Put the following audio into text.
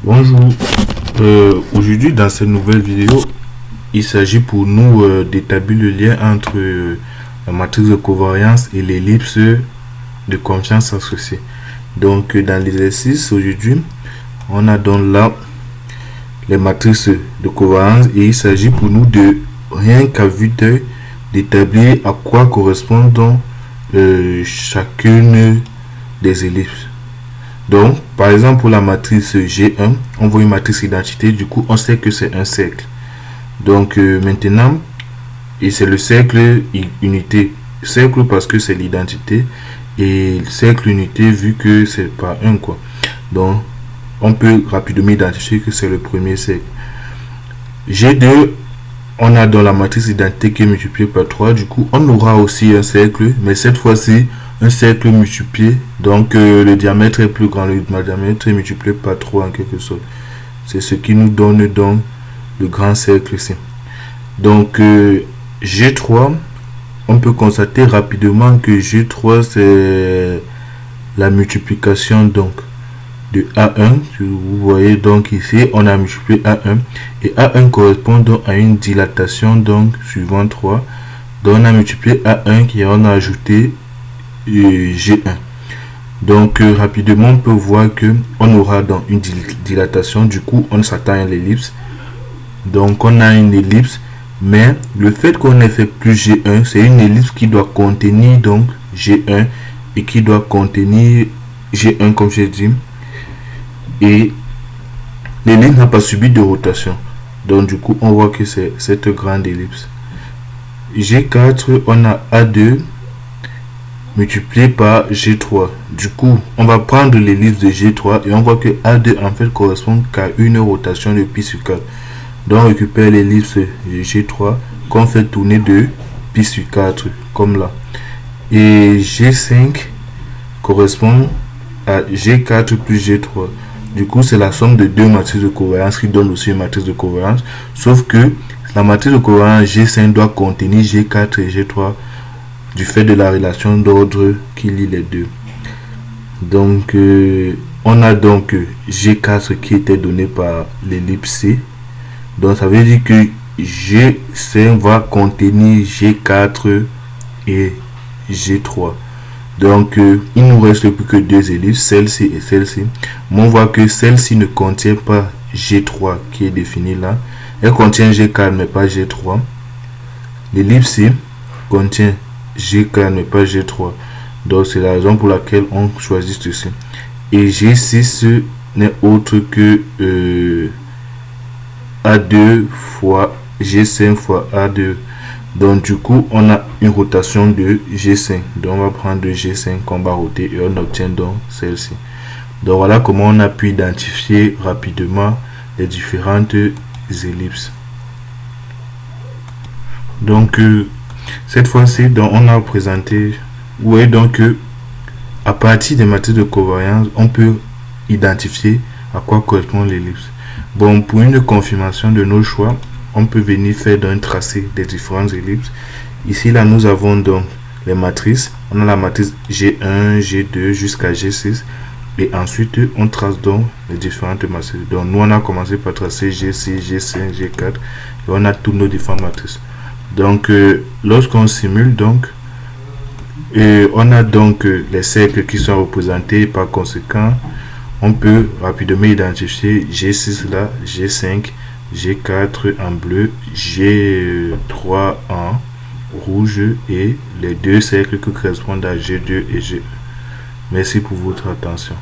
Bonjour. Aujourd'hui, dans cette nouvelle vidéo, il s'agit pour nous d'établir le lien entre la matrice de covariance et l'ellipse de confiance associée. Donc, dans l'exercice aujourd'hui, on a donc là les matrices de covariance et il s'agit pour nous de rien qu'à vue d'œil d'établir à quoi correspond donc chacune des ellipses. Donc, par exemple, pour la matrice G1, on voit une matrice identité, du coup, on sait que c'est un cercle. Donc, maintenant, et c'est le cercle unité. Cercle parce que c'est l'identité, et cercle unité vu que c'est pas un, quoi. Donc, on peut rapidement identifier que c'est le premier cercle. G2, on a dans la matrice identité qui est multipliée par 3, du coup, on aura aussi un cercle, mais cette fois-ci, un cercle multiplié, donc le diamètre est plus grand, le diamètre est multiplié par 3 en quelque sorte. C'est ce qui nous donne donc le grand cercle ici. Donc G3, on peut constater rapidement que G3 c'est la multiplication donc de A1. Vous voyez donc ici on a multiplié A1 et A1 correspond donc à une dilatation donc suivant 3. Donc on a multiplié A1 qui on a ajouté G1. Donc rapidement on peut voir que on aura dans une dilatation, du coup on s'attend à l'ellipse. Donc on a une ellipse, mais le fait qu'on ait fait plus G1, c'est une ellipse qui doit contenir donc G1 et qui doit contenir G1 comme j'ai dit, et l'ellipse n'a pas subi de rotation. Donc du coup on voit que c'est cette grande ellipse. G4, on a A2 multiplié par G3. Du coup, on va prendre l'ellipse de G3 et on voit que A2 en fait correspond qu'à une rotation de pi sur 4. Donc on récupère l'ellipse de G3 qu'on fait tourner de pi sur 4 comme là. Et G5 correspond à G4 plus G3. Du coup, c'est la somme de deux matrices de covariance qui donne aussi une matrice de covariance. Sauf que la matrice de covariance G5 doit contenir G4 et G3 du fait de la relation d'ordre qui lie les deux. Donc on a donc G4 qui était donné par l'ellipse C. Donc ça veut dire que G5 va contenir G4 et G3. Donc il nous reste plus que deux ellipses, celle-ci et celle-ci. Mais on voit que celle-ci ne contient pas G3 qui est défini là. Elle contient G4 mais pas G3. L'ellipse C contient G4 mais pas G3. Donc c'est la raison pour laquelle on choisit ceci. Et G6 n'est autre que A2 fois G5 fois A2. Donc du coup on a une rotation de G5. Donc on va prendre G5 qu'on va roter et on obtient donc celle-ci. Donc voilà comment on a pu identifier rapidement les différentes ellipses. Donc cette fois-ci, on a présenté, vous voyez donc à partir des matrices de covariance, on peut identifier à quoi correspond l'ellipse. Bon, pour une confirmation de nos choix, on peut venir faire un tracé des différentes ellipses. Ici, là, nous avons donc les matrices. On a la matrice G1, G2 jusqu'à G6. Et ensuite, on trace donc les différentes matrices. Donc, nous, on a commencé par tracer G6, G5, G4. Et on a toutes nos différentes matrices. Donc lorsqu'on simule donc on a donc les cercles qui sont représentés, par conséquent on peut rapidement identifier G6 là, G5, G4 en bleu, G3 en rouge et les deux cercles qui correspondent à G2 et G1. Merci pour votre attention.